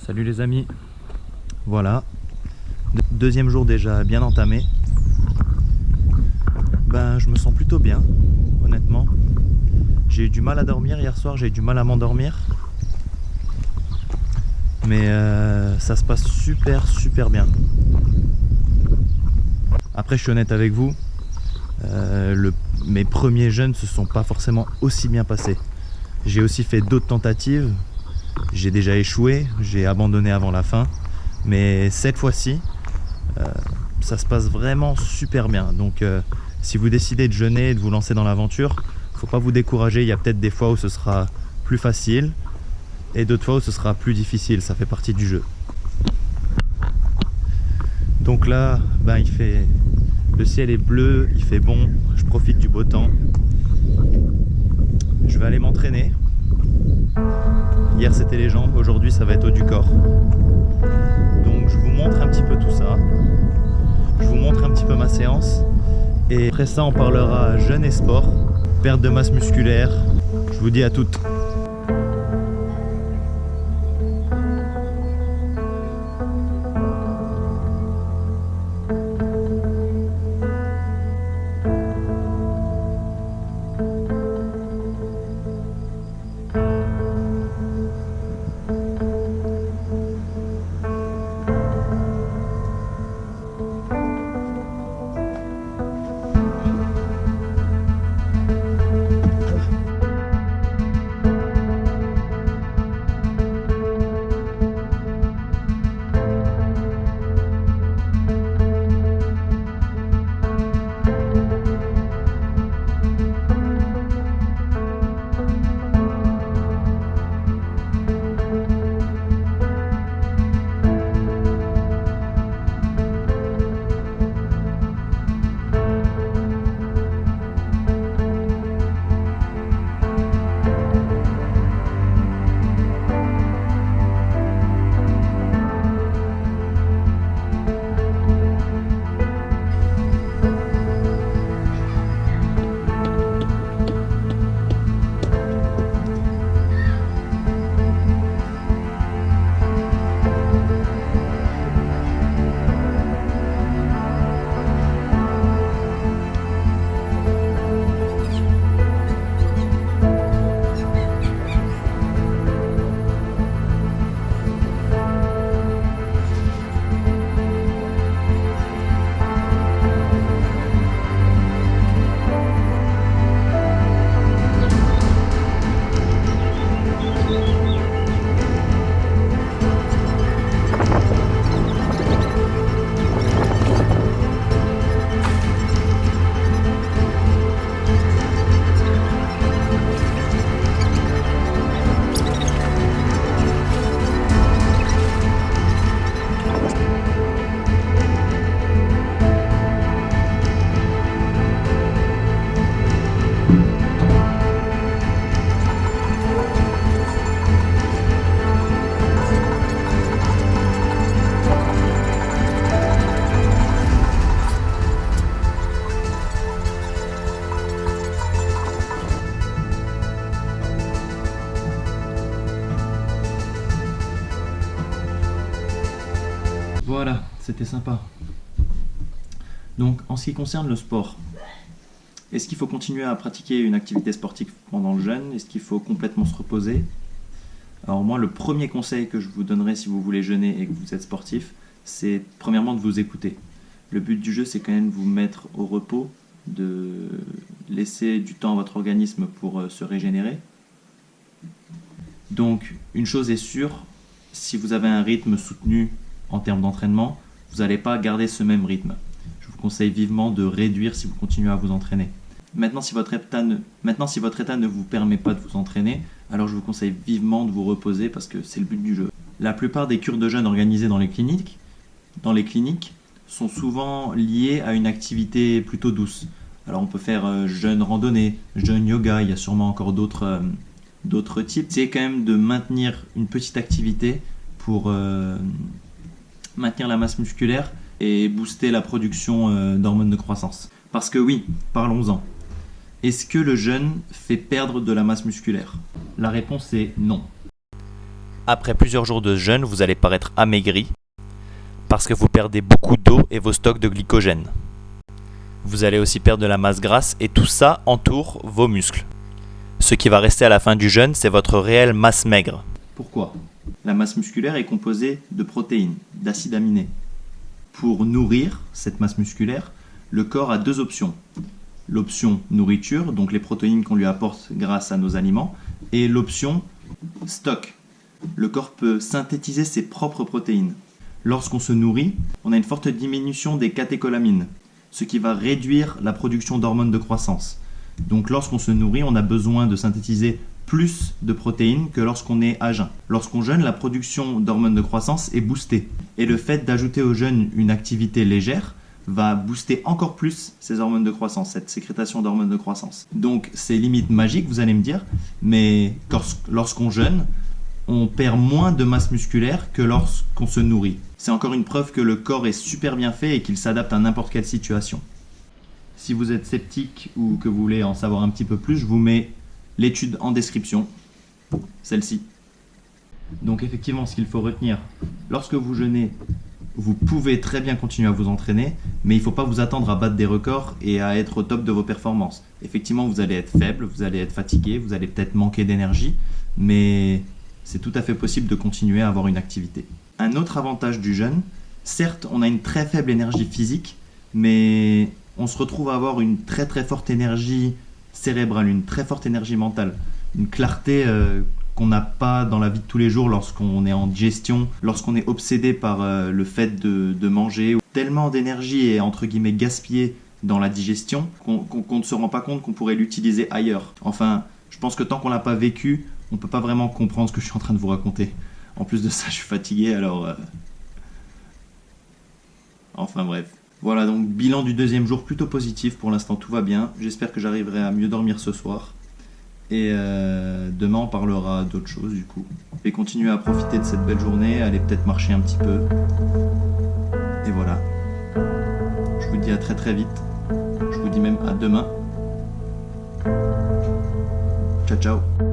Salut les amis, voilà, deuxième jour déjà bien entamé. Ben je me sens plutôt bien, honnêtement. J'ai eu du mal à dormir hier soir, j'ai eu du mal à m'endormir. Mais ça se passe super bien. Après je suis honnête avec vous, mes premiers jeûnes se sont pas forcément aussi bien passés. J'ai aussi fait d'autres tentatives. J'ai déjà échoué, j'ai abandonné avant la fin, mais cette fois-ci, ça se passe vraiment super bien. Donc si vous décidez de jeûner et de vous lancer dans l'aventure, faut pas vous décourager. Il y a peut-être des fois où ce sera plus facile et d'autres fois où ce sera plus difficile, ça fait partie du jeu. Donc là, ben, le ciel est bleu, il fait bon, je profite du beau temps. Je vais aller m'entraîner. Hier c'était les jambes, aujourd'hui ça va être haut du corps. Donc je vous montre un petit peu tout ça. Je vous montre un petit peu ma séance. Et après ça on parlera jeûne et sport, perte de masse musculaire. Je vous dis à toutes. Voilà, c'était sympa. Donc en ce qui concerne le sport, est-ce qu'il faut continuer à pratiquer une activité sportive pendant le jeûne? Est-ce qu'il faut complètement se reposer? Alors moi, le premier conseil que je vous donnerai si vous voulez jeûner et que vous êtes sportif, c'est premièrement de vous écouter. Le but du jeu, c'est quand même de vous mettre au repos, de laisser du temps à votre organisme pour se régénérer. Donc une chose est sûre, si vous avez un rythme soutenu en termes d'entraînement, vous n'allez pas garder ce même rythme. Je vous conseille vivement de réduire si vous continuez à vous entraîner. Maintenant, si votre état ne vous permet pas de vous entraîner, alors je vous conseille vivement de vous reposer parce que c'est le but du jeu. La plupart des cures de jeûne organisées dans les cliniques sont souvent liées à une activité plutôt douce. Alors on peut faire jeûne randonnée, jeûne yoga, il y a sûrement encore d'autres types. C'est quand même de maintenir une petite activité pour maintenir la masse musculaire et booster la production d'hormones de croissance. Parce que oui, parlons-en. Est-ce que le jeûne fait perdre de la masse musculaire? La réponse est non. Après plusieurs jours de jeûne, vous allez paraître amaigri parce que vous perdez beaucoup d'eau et vos stocks de glycogène. Vous allez aussi perdre de la masse grasse et tout ça entoure vos muscles. Ce qui va rester à la fin du jeûne, c'est votre réelle masse maigre. Pourquoi ? La masse musculaire est composée de protéines, d'acides aminés. Pour nourrir cette masse musculaire, le corps a deux options. L'option nourriture, donc les protéines qu'on lui apporte grâce à nos aliments, et l'option stock. Le corps peut synthétiser ses propres protéines. Lorsqu'on se nourrit, on a une forte diminution des catécholamines, ce qui va réduire la production d'hormones de croissance. Donc lorsqu'on se nourrit, on a besoin de synthétiser plus de protéines que lorsqu'on est à jeun. Lorsqu'on jeûne, la production d'hormones de croissance est boostée. Et le fait d'ajouter au jeûne une activité légère va booster encore plus ces hormones de croissance, cette sécrétation d'hormones de croissance. Donc c'est limite magique, vous allez me dire, mais lorsqu'on jeûne, on perd moins de masse musculaire que lorsqu'on se nourrit. C'est encore une preuve que le corps est super bien fait et qu'il s'adapte à n'importe quelle situation. Si vous êtes sceptique ou que vous voulez en savoir un petit peu plus, je vous mets l'étude en description, celle-ci. Donc effectivement, ce qu'il faut retenir, lorsque vous jeûnez, vous pouvez très bien continuer à vous entraîner, mais il ne faut pas vous attendre à battre des records et à être au top de vos performances. Effectivement, vous allez être faible, vous allez être fatigué, vous allez peut-être manquer d'énergie, mais c'est tout à fait possible de continuer à avoir une activité. Un autre avantage du jeûne, certes, on a une très faible énergie physique, mais on se retrouve à avoir une très très forte énergie cérébrale, une très forte énergie mentale, une clarté qu'on n'a pas dans la vie de tous les jours lorsqu'on est en digestion, lorsqu'on est obsédé par le fait de manger. Tellement d'énergie est entre guillemets gaspillée dans la digestion qu'on ne se rend pas compte qu'on pourrait l'utiliser ailleurs. Enfin, je pense que tant qu'on l'a pas vécu, on peut pas vraiment comprendre ce que je suis en train de vous raconter. En plus de ça, je suis fatigué, alors... Enfin bref. Voilà, donc bilan du deuxième jour plutôt positif. Pour l'instant, tout va bien. J'espère que j'arriverai à mieux dormir ce soir. Et demain, on parlera d'autres choses du coup. Je vais continuer à profiter de cette belle journée, aller peut-être marcher un petit peu. Et voilà. Je vous dis à très très vite. Je vous dis même à demain. Ciao, ciao.